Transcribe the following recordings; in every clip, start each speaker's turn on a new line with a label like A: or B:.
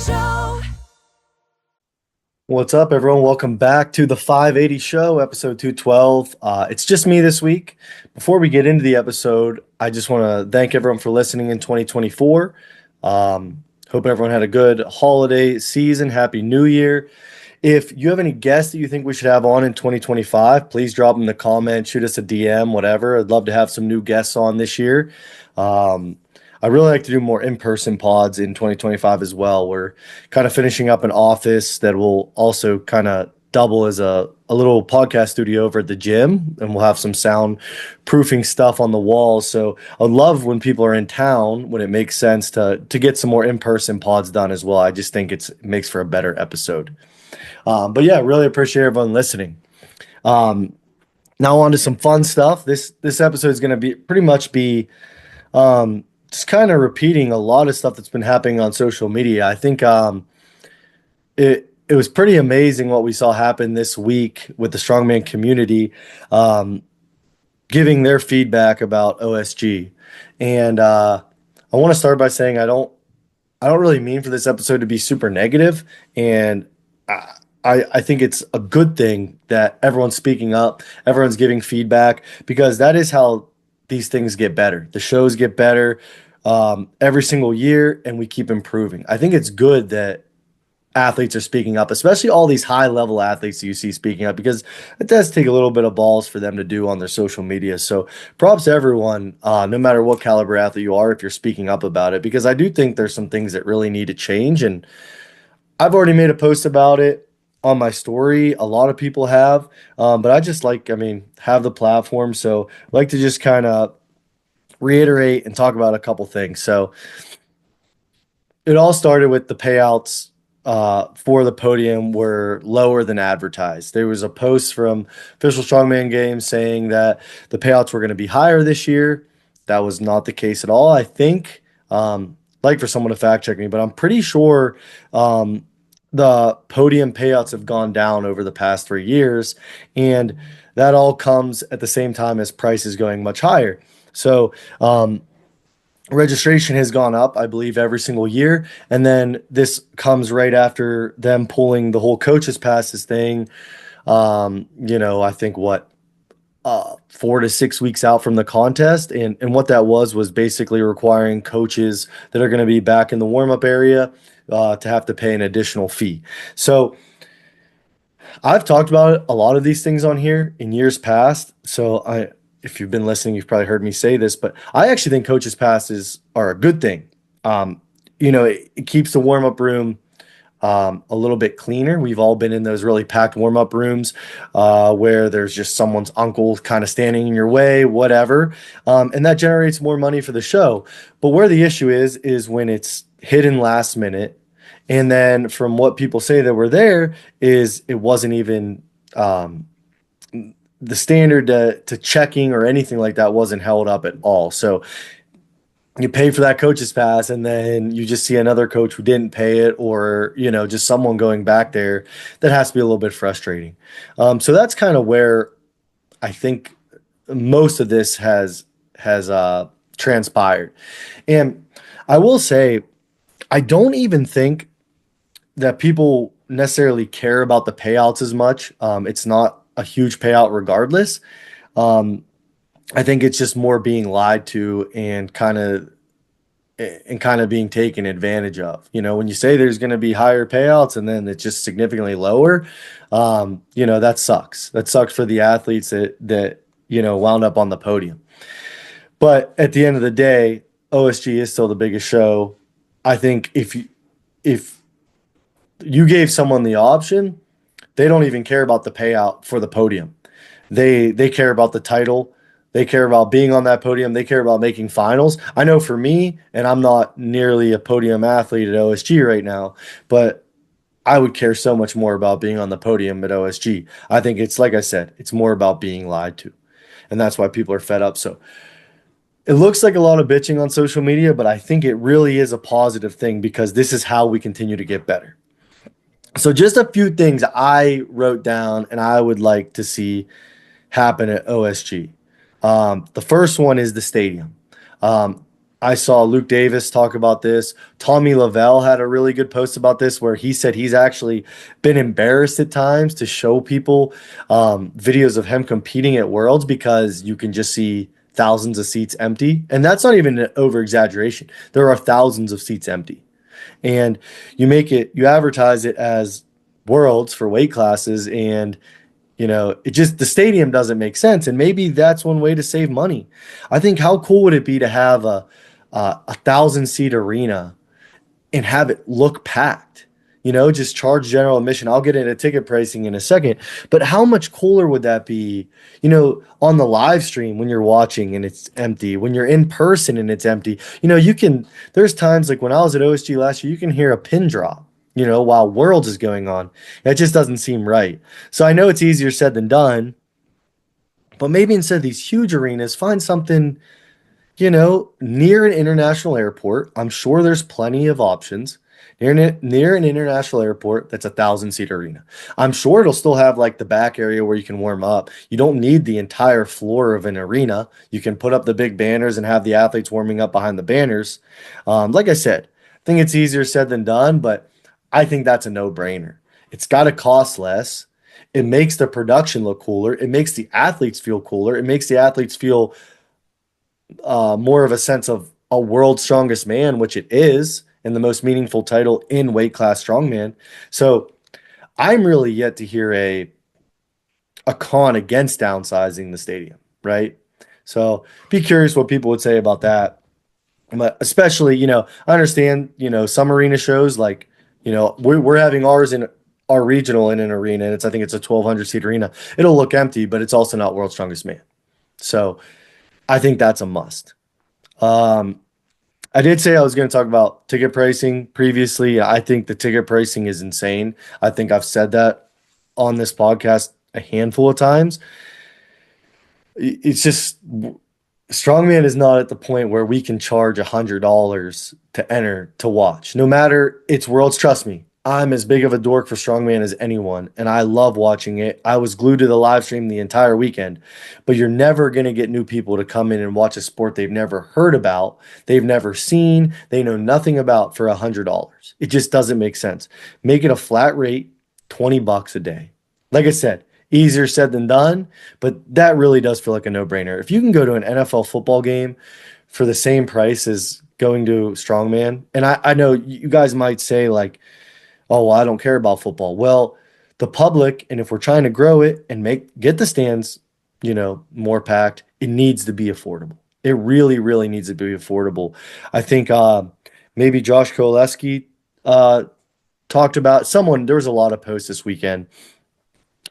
A: Show.
B: What's up, everyone? Welcome back to the 580 Show, episode 212. It's just me this week. Before we get into the episode, I just want to thank everyone for listening in 2024. Hope everyone had a good holiday season. Happy New Year. If you have any guests that you think we should have on in 2025, please drop them in the comments, shoot us a DM, whatever. I'd love to have some new guests on this year. I really like to do more in-person pods in 2025 as well. We're kind of finishing up an office that will also kind of double as a little podcast studio over at the gym, and we'll have some soundproofing stuff on the walls. So I love when people are in town, when it makes sense to get some more in-person pods done as well. I just think it makes for a better episode. But yeah, really appreciate everyone listening. Now on to some fun stuff. This episode is going to pretty much be just kind of repeating a lot of stuff that's been happening on social media. I think it was pretty amazing what we saw happen this week with the strongman community giving their feedback about OSG. And I want to start by saying I don't really mean for this episode to be super negative, and I think it's a good thing that everyone's speaking up, everyone's giving feedback, because that is how these things get better. The shows get better every single year, and we keep improving. I think it's good that athletes are speaking up, especially all these high-level athletes that you see speaking up, because it does take a little bit of balls for them to do on their social media. So props to everyone, no matter what caliber athlete you are, if you're speaking up about it, because I do think there's some things that really need to change. And I've already made a post about it on my story. A lot of people have, but I just have the platform. So I like to just kind of reiterate and talk about a couple things. So it all started with the payouts for the podium were lower than advertised. There was a post from Official Strongman Games saying that the payouts were going to be higher this year. That was not the case at all. I think, like for someone to fact check me, but I'm pretty sure the podium payouts have gone down over the past 3 years, and that all comes at the same time as prices going much higher. So registration has gone up, I believe, every single year, and then this comes right after them pulling the whole coaches passes thing. I think 4 to 6 weeks out from the contest, and what that was basically requiring coaches that are going to be back in the warm-up area to have to pay an additional fee. So I've talked about a lot of these things on here in years past. So if you've been listening, you've probably heard me say this, but I actually think coaches passes are a good thing. It keeps the warm-up room a little bit cleaner. We've all been in those really packed warm-up rooms where there's just someone's uncle kind of standing in your way, whatever. And that generates more money for the show. But where the issue is when it's hidden last minute. And then from what people say that were there is it wasn't even the standard to checking or anything like that wasn't held up at all. So you pay for that coach's pass, and then you just see another coach who didn't pay it, or just someone going back there. That has to be a little bit frustrating. So that's kind of where I think most of this has transpired. And I will say, I don't even think that people necessarily care about the payouts as much. It's not a huge payout regardless. I think it's just more being lied to and kind of being taken advantage of. When you say there's going to be higher payouts and then it's just significantly lower, that sucks. That sucks for the athletes that wound up on the podium. But at the end of the day, OSG is still the biggest show. I think if you gave someone the option, they don't even care about the payout for the podium. They care about the title. They care about being on that podium. They care about making finals. I know for me, and I'm not nearly a podium athlete at OSG right now, but I would care so much more about being on the podium at OSG. I think it's, like I said, it's more about being lied to. And that's why people are fed up. So it looks like a lot of bitching on social media, but I think it really is a positive thing, because this is how we continue to get better. So just a few things I wrote down and I would like to see happen at OSG. The first one is the stadium. I saw Luke Davis talk about this. Tommy Lavelle had a really good post about this where he said he's actually been embarrassed at times to show people videos of him competing at Worlds because you can just see thousands of seats empty. And that's not even an over exaggeration. There are thousands of seats empty. And you advertise it as Worlds for weight classes, and it just, the stadium doesn't make sense. And maybe that's one way to save money. I think, how cool would it be to have a 1,000 seat arena and have it look packed? Just charge general admission. I'll get into ticket pricing in a second, but how much cooler would that be, on the live stream when you're watching and it's empty, when you're in person and it's empty? There's times like when I was at OSG last year, you can hear a pin drop, while Worlds is going on. That just doesn't seem right. So I know it's easier said than done, but maybe instead of these huge arenas, find something, near an international airport. I'm sure there's plenty of options near an international airport that's 1,000 seat arena. I'm sure it'll still have like the back area where you can warm up. You don't need the entire floor of an arena. You can put up the big banners and have the athletes warming up behind the banners. Like I said, I think it's easier said than done, but I think that's a no-brainer. It's got to cost less. It makes the production look cooler. It makes the athletes feel cooler. It makes the athletes feel more of a sense of a world's strongest man, which it is, and the most meaningful title in weight class strongman. So I'm really yet to hear a con against downsizing the stadium, right? So be curious what people would say about that. But especially, I understand, some arena shows like, we're having ours in our regional in an arena, and I think it's a 1,200 seat arena. It'll look empty, but it's also not world's strongest man. So I think that's a must. I did say I was going to talk about ticket pricing previously. I think the ticket pricing is insane. I think I've said that on this podcast a handful of times. It's just, strongman is not at the point where we can charge $100 to enter to watch. No matter it's Worlds, trust me, I'm as big of a dork for strongman as anyone, and I love watching it. I was glued to the live stream the entire weekend, but you're never going to get new people to come in and watch a sport they've never heard about, they've never seen, they know nothing about for $100. It just doesn't make sense. Make it a flat rate, $20 a day. Like I said, easier said than done, but that really does feel like a no-brainer. If you can go to an NFL football game for the same price as going to strongman, and I know you guys might say like, oh, well, I don't care about football. Well, the public, and if we're trying to grow it and get the stands, more packed, it needs to be affordable. It really, really needs to be affordable. I think maybe Josh Koleski talked about there was a lot of posts this weekend,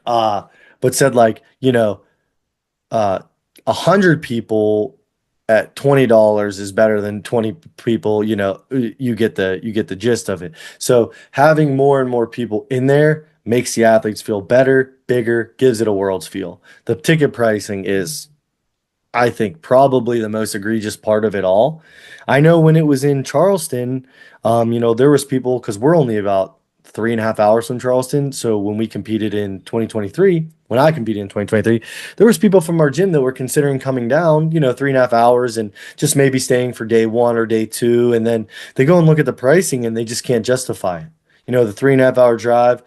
B: but said like, 100 people at $20 is better than 20 people. You get the gist of it. So having more and more people in there makes the athletes feel better, bigger, gives it a Worlds feel. The ticket pricing is, I think, probably the most egregious part of it all. I know when it was in Charleston, there was people, because we're only about 3.5 hours from Charleston. So when we competed in 2023, when I competed in 2023, there was people from our gym that were considering coming down, 3.5 hours and just maybe staying for day one or day two. And then they go and look at the pricing and they just can't justify it. The 3.5 hour drive.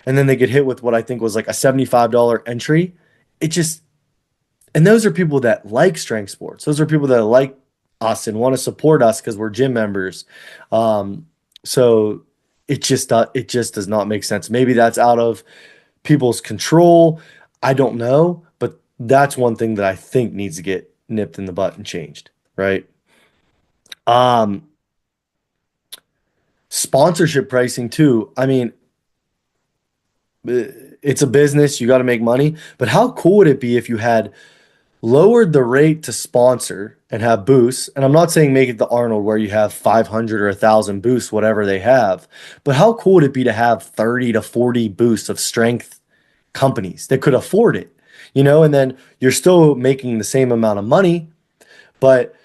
B: And then they get hit with what I think was like a $75 entry. And those are people that like strength sports. Those are people that like us and want to support us because we're gym members. So it just does not make sense. Maybe that's out of people's control. I don't know, but that's one thing that I think needs to get nipped in the butt and changed, right? Sponsorship pricing too. I mean, it's a business, you got to make money, but how cool would it be if you had lowered the rate to sponsor and have booths? And I'm not saying make it the Arnold where you have 500 or 1,000 booths, whatever they have, but how cool would it be to have 30 to 40 booths of strength companies that could afford it, and then you're still making the same amount of money, but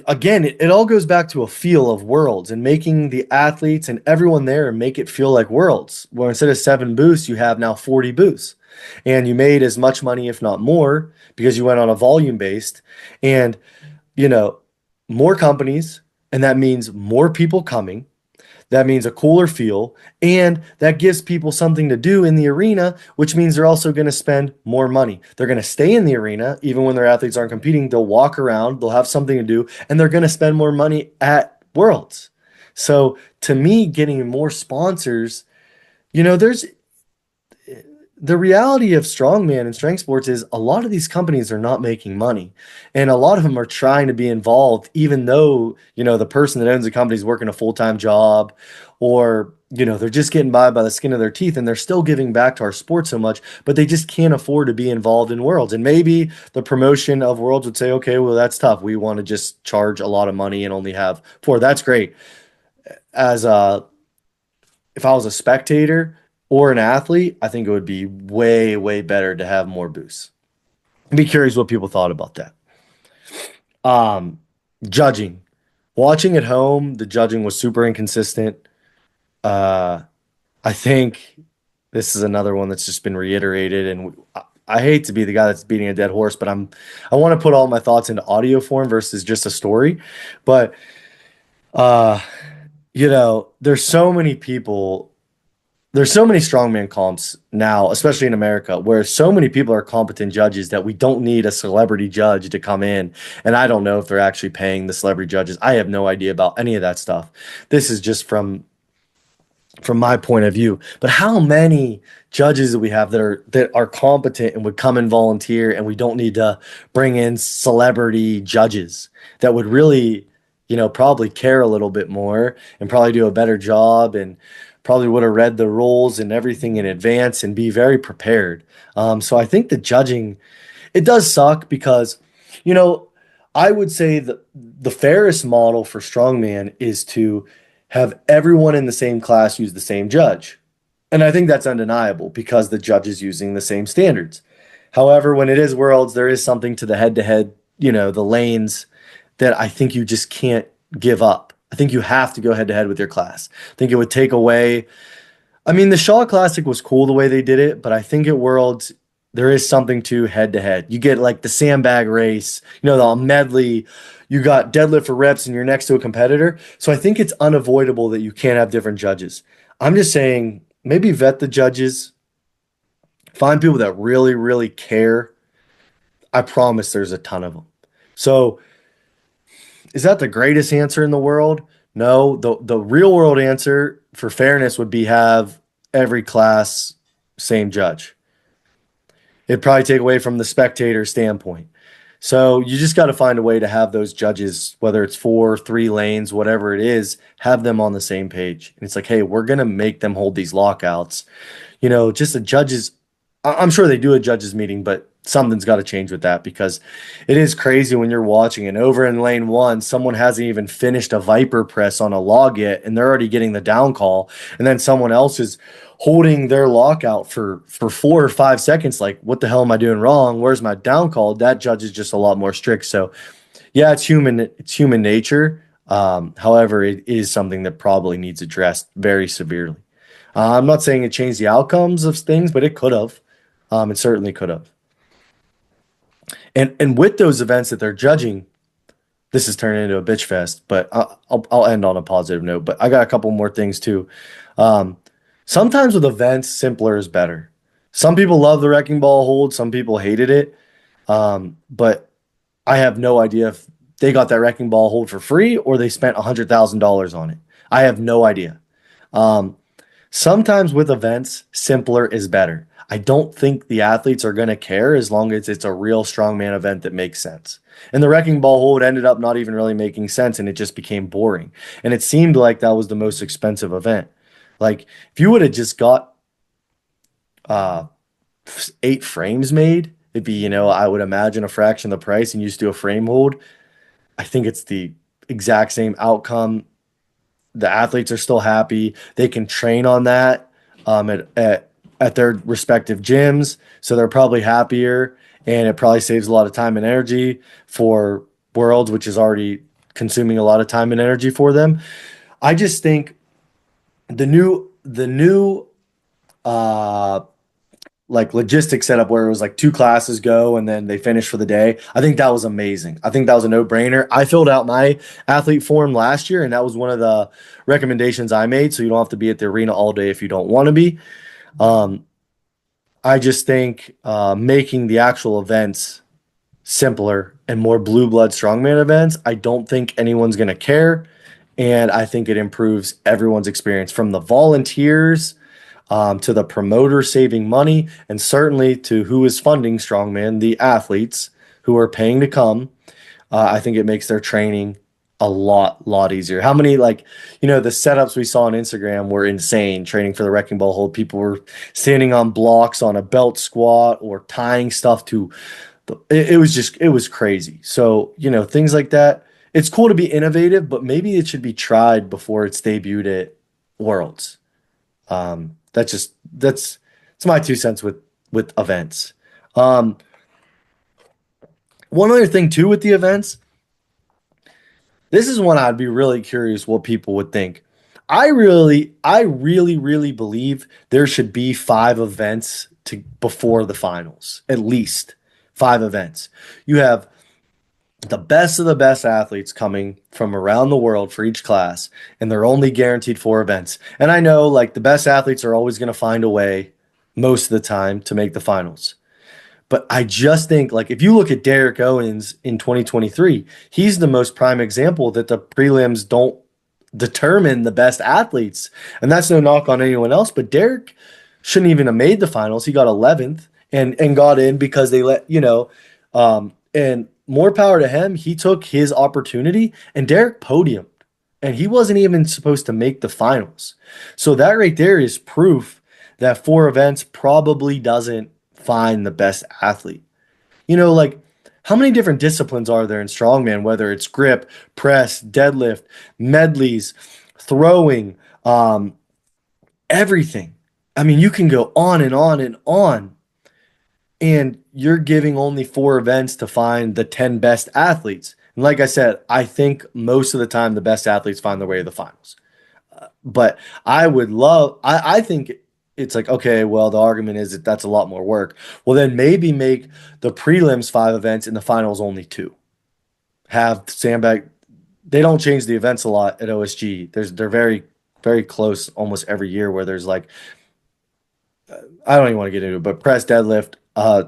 B: again, it all goes back to a feel of Worlds and making the athletes and everyone there make it feel like Worlds, where instead of 7 booths, you have now 40 booths. and you made as much money, if not more, because you went on a volume based, and you know, more companies, and that means more people coming. That means a cooler feel, and that gives people something to do in the arena, which means they're also going to spend more money. They're going to stay in the arena, even when their athletes aren't competing. They'll walk around, they'll have something to do, and they're going to spend more money at Worlds. So to me, getting more sponsors, there's the reality of strongman and strength sports is a lot of these companies are not making money, and a lot of them are trying to be involved even though the person that owns the company is working a full-time job, or they're just getting by the skin of their teeth, and they're still giving back to our sport so much, but they just can't afford to be involved in Worlds. And maybe the promotion of Worlds would say, okay, well, that's tough, we want to just charge a lot of money and only have four. That's great. As a If I was a spectator or an athlete, I think it would be way, way better to have more boosts. I'd be curious what people thought about that. Um, Judging. Watching at home, the judging was super inconsistent. Uh, I think this is another one that's just been reiterated, and I hate to be the guy that's beating a dead horse, but I want to put all my thoughts into audio form versus just a story. But uh, there's so many people. There's so many strongman comps now, especially in America, where so many people are competent judges that we don't need a celebrity judge to come in. And I don't know if they're actually paying the celebrity judges. I have no idea about any of that stuff. This is just from my point of view. But how many judges do we have that are competent and would come and volunteer, and we don't need to bring in celebrity judges that would really, probably care a little bit more and probably do a better job, and probably would have read the rules and everything in advance and be very prepared. So I think the judging, it does suck because, you know, I would say the fairest model for strongman is to have everyone in the same class use the same judge. And I think that's undeniable because the judge is using the same standards. However, when it is Worlds, there is something to the head to head, the lanes that I think you just can't give up. I think you have to go head to head with your class. I think it would take away. I mean, the Shaw Classic was cool the way they did it, but I think at Worlds, there is something to head to head. You get like the sandbag race, the medley, you got deadlift for reps, and you're next to a competitor. So I think it's unavoidable that you can't have different judges. I'm just saying, maybe vet the judges, find people that really, really care. I promise there's a ton of them. So is that the greatest answer in the world? No. The real world answer for fairness would be have every class same judge. It'd probably take away from the spectator standpoint. So you just got to find a way to have those judges, whether it's 4, 3 lanes, whatever it is, have them on the same page. And it's like, hey, we're going to make them hold these lockouts. Just the judges. I'm sure they do a judges meeting, but something's got to change with that, because it is crazy when you're watching and over in lane 1, someone hasn't even finished a Viper press on a log yet, and they're already getting the down call. And then someone else is holding their lockout for 4 or 5 seconds. Like, what the hell am I doing wrong? Where's my down call? That judge is just a lot more strict. So yeah, it's human nature. However, it is something that probably needs addressed very severely. I'm not saying it changed the outcomes of things, but it could have. It certainly could have. And with those events that they're judging, this is turning into a bitch fest, but I'll end on a positive note. But I got a couple more things too. Sometimes with events, simpler is better. Some people love the wrecking ball hold. Some people hated it. But I have no idea if they got that wrecking ball hold for free or they spent $100,000 on it. I have no idea. Sometimes with events, simpler is better. I don't think the athletes are going to care as long as it's a real strongman event that makes sense. And the wrecking ball hold ended up not even really making sense, and it just became boring. And it seemed like that was the most expensive event. Like, if you would have just got 8 frames made, it'd be, I would imagine a fraction of the price, and you just do a frame hold. I think it's the exact same outcome. The athletes are still happy. They can train on that at their respective gyms, so they're probably happier, and it probably saves a lot of time and energy for Worlds, which is already consuming a lot of time and energy for them. I just think the new like logistic setup where it was like two classes go and then they finish for the day. I think that was amazing. I think that was a no-brainer. I filled out my athlete form last year, and that was one of the recommendations I made. So you don't have to be at the arena all day if you don't want to be. Um, I just think making the actual events simpler and more blue blood strongman events, I don't think anyone's going to care. And I think it improves everyone's experience from the volunteers to the promoter saving money, and certainly to who is funding strongman, the athletes who are paying to come. I think it makes their training a lot easier. How many, like, the setups we saw on Instagram were insane. Training for the wrecking ball hold, people were standing on blocks on a belt squat or tying stuff to it was crazy. So, things like that. It's cool to be innovative, but maybe it should be tried before it's debuted at Worlds. That's my 2 cents with events. Um, One other thing too with the events, this is one I'd be really curious what people would think. I really believe there should be 5 events to before the finals, at least 5 events. You have the best of the best athletes coming from around the world for each class, and they're only guaranteed 4 events. And I know like the best athletes are always going to find a way most of the time to make the finals. But I just think, like, if you look at Derek Owens in 2023, he's the most prime example that the prelims don't determine the best athletes. And that's no knock on anyone else, but Derek shouldn't even have made the finals. He got 11th and got in because they and more power to him. He took his opportunity, and Derek podiumed, and he wasn't even supposed to make the finals. So that right there is proof that 4 events probably doesn't find the best athlete. Like, how many different disciplines are there in strongman, whether it's grip, press, deadlift, medleys, throwing, everything. I mean, you can go on and on and on. And you're giving only 4 events to find the 10 best athletes. And like I said, I think most of the time the best athletes find their way to the finals. But I think it's like, okay, well, the argument is that that's a lot more work. Well, then maybe make the prelims 5 events and the finals only 2. Have sandbag. They don't change the events a lot at OSG. They're very, very close almost every year where there's like, I don't even want to get into it, but press, deadlift,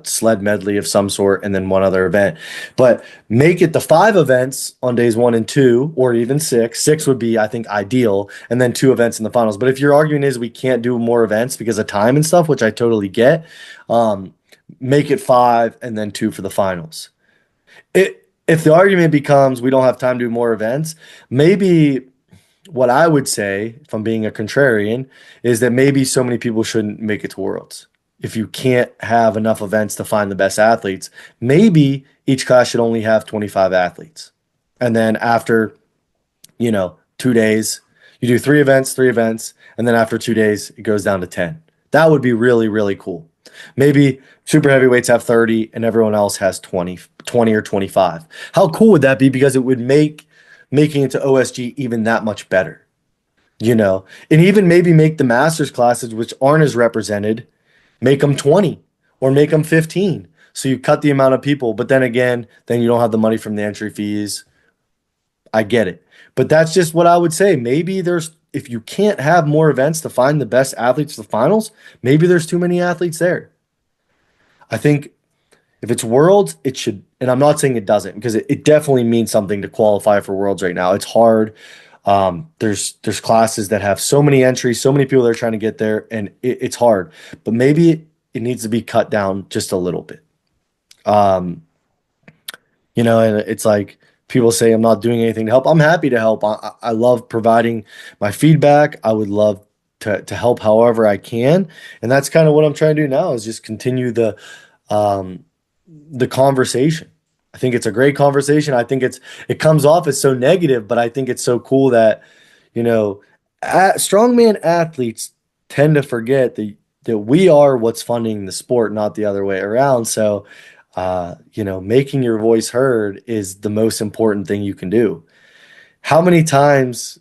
B: sled medley of some sort, and then one other event. But make it the 5 events on days 1 and 2, or even 6. 6 would be, I think, ideal, and then 2 events in the finals. But if your argument is we can't do more events because of time and stuff, which I totally get, make it 5 and then 2 for the finals. If the argument becomes we don't have time to do more events, maybe what I would say, if I'm being a contrarian, is that maybe so many people shouldn't make it to Worlds. If you can't have enough events to find the best athletes, maybe each class should only have 25 athletes. And then after, 2 days, you do 3 events, and then after 2 days, it goes down to 10. That would be really, really cool. Maybe super heavyweights have 30 and everyone else has 20 or 25. How cool would that be? Because it would make making it to OSG even that much better, and even maybe make the masters classes, which aren't as represented, make them 20 or make them 15. So you cut the amount of people, but then again, then you don't have the money from the entry fees. I get it. But that's just what I would say. Maybe if you can't have more events to find the best athletes for the finals, maybe there's too many athletes there. I think if it's Worlds, it should, and I'm not saying it doesn't, because it definitely means something to qualify for Worlds right now. It's hard. There's classes that have so many entries, so many people that are trying to get there, and it's hard. But maybe it needs to be cut down just a little bit. And it's like people say I'm not doing anything to help. I'm happy to help. I love providing my feedback. I would love to help however I can, and that's kind of what I'm trying to do now, is just continue the conversation. I think it's a great conversation. I think it comes off as so negative, but I think it's so cool that, strongman athletes tend to forget that we are what's funding the sport, not the other way around. So, making your voice heard is the most important thing you can do. How many times,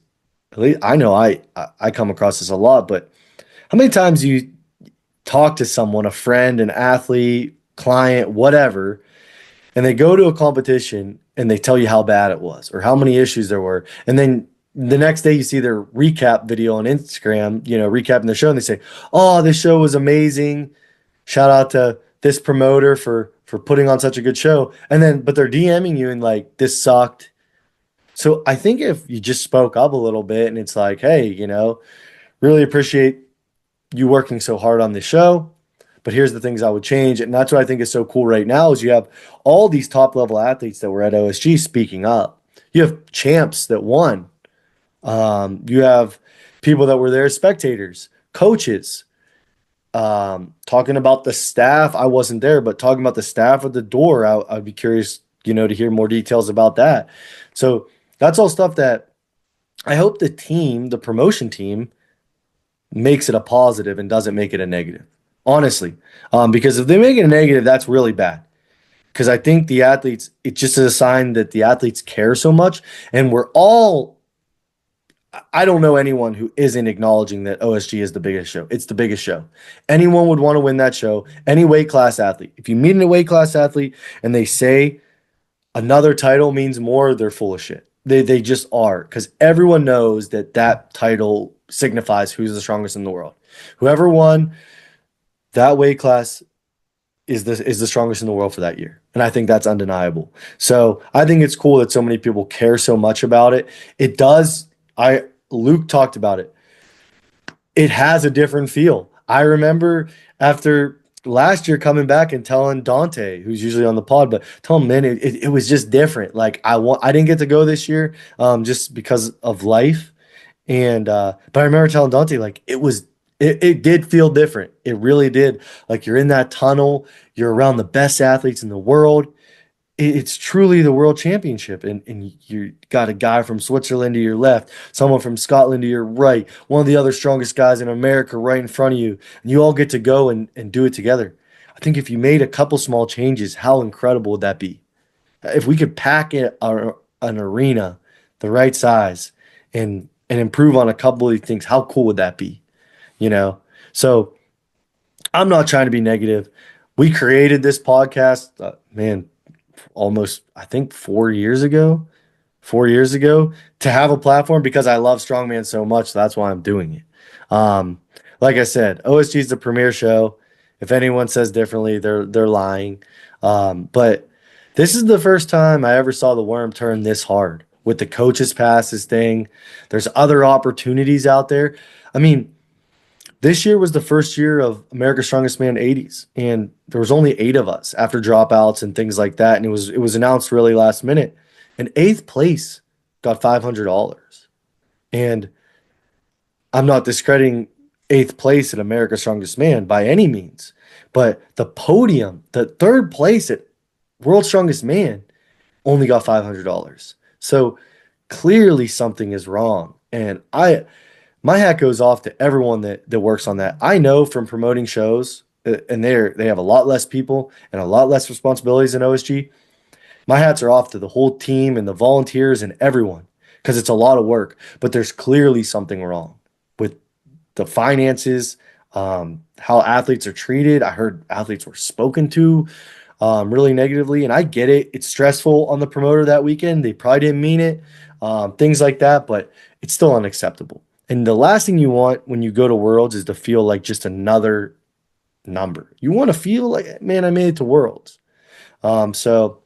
B: at least I know I come across this a lot, but how many times talk to someone, a friend, an athlete, client, whatever, and they go to a competition and they tell you how bad it was or how many issues there were. And then the next day you see their recap video on Instagram, recapping the show, and they say, "Oh, this show was amazing. Shout out to this promoter for putting on such a good show." And then but they're DMing you and like, "This sucked." So I think if you just spoke up a little bit and it's like, "Hey, really appreciate you working so hard on this show, but here's the things I would change." And that's what I think is so cool right now is you have all these top level athletes that were at OSG speaking up. You have champs that won. You have people that were there as spectators, coaches, talking about the staff. I wasn't there, but talking about the staff at the door, I'd be curious, to hear more details about that. So that's all stuff that I hope the promotion team, makes it a positive and doesn't make it a negative. Honestly, because if they make it a negative, that's really bad. Because I think the athletes, it's just a sign that the athletes care so much, and we're all. I don't know anyone who isn't acknowledging that OSG is the biggest show. It's the biggest show. Anyone would want to win that show. Any weight class athlete. If you meet a weight class athlete and they say another title means more, they're full of shit. They just are, because everyone knows that title signifies who's the strongest in the world. Whoever won that weight class is the strongest in the world for that year. And I think that's undeniable. So I think it's cool that so many people care so much about it. It does. Luke talked about it. It has a different feel. I remember after last year coming back and telling Dante, who's usually on the pod, but tell him, man, it was just different. Like I didn't get to go this year, just because of life. And but I remember telling Dante, like, it did feel different. It really did. Like, you're in that tunnel, you're around the best athletes in the world. It's truly the world championship. And you got a guy from Switzerland to your left, someone from Scotland to your right, one of the other strongest guys in America right in front of you. And you all get to go and do it together. I think if you made a couple small changes, how incredible would that be? If we could pack an arena the right size and improve on a couple of these things, how cool would that be? So I'm not trying to be negative. We created this podcast, man, almost, I think, 4 years ago, to have a platform because I love strongman so much. That's why I'm doing it. Like I said, OSG is the premier show. If anyone says differently, they're lying. But this is the first time I ever saw the worm turn this hard with the coaches passes thing. There's other opportunities out there. I mean, this year was the first year of America's Strongest Man 80s, and there was only 8 of us after dropouts and things like that. And it was announced really last minute. And 8th place got $500. And I'm not discrediting 8th place at America's Strongest Man by any means, but the podium, the 3rd place at World's Strongest Man, only got $500. So clearly something is wrong. And my hat goes off to everyone that works on that. I know from promoting shows, and they have a lot less people and a lot less responsibilities than OSG. My hats are off to the whole team and the volunteers and everyone, because it's a lot of work. But there's clearly something wrong with the finances, how athletes are treated. I heard athletes were spoken to really negatively, and I get it. It's stressful on the promoter that weekend. They probably didn't mean it, things like that, but it's still unacceptable. And the last thing you want when you go to Worlds is to feel like just another number. You want to feel like, man, I made it to Worlds. So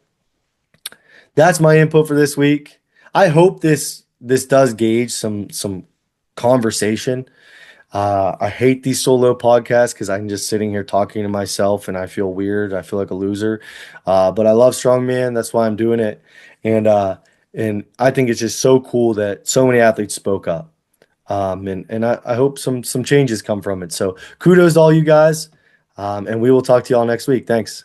B: that's my input for this week. I hope this does gauge some conversation. I hate these solo podcasts because I'm just sitting here talking to myself and I feel weird. I feel like a loser. But I love strongman. That's why I'm doing it. And I think it's just so cool that so many athletes spoke up. And I hope some changes come from it. So kudos to all you guys. And we will talk to you all next week. Thanks.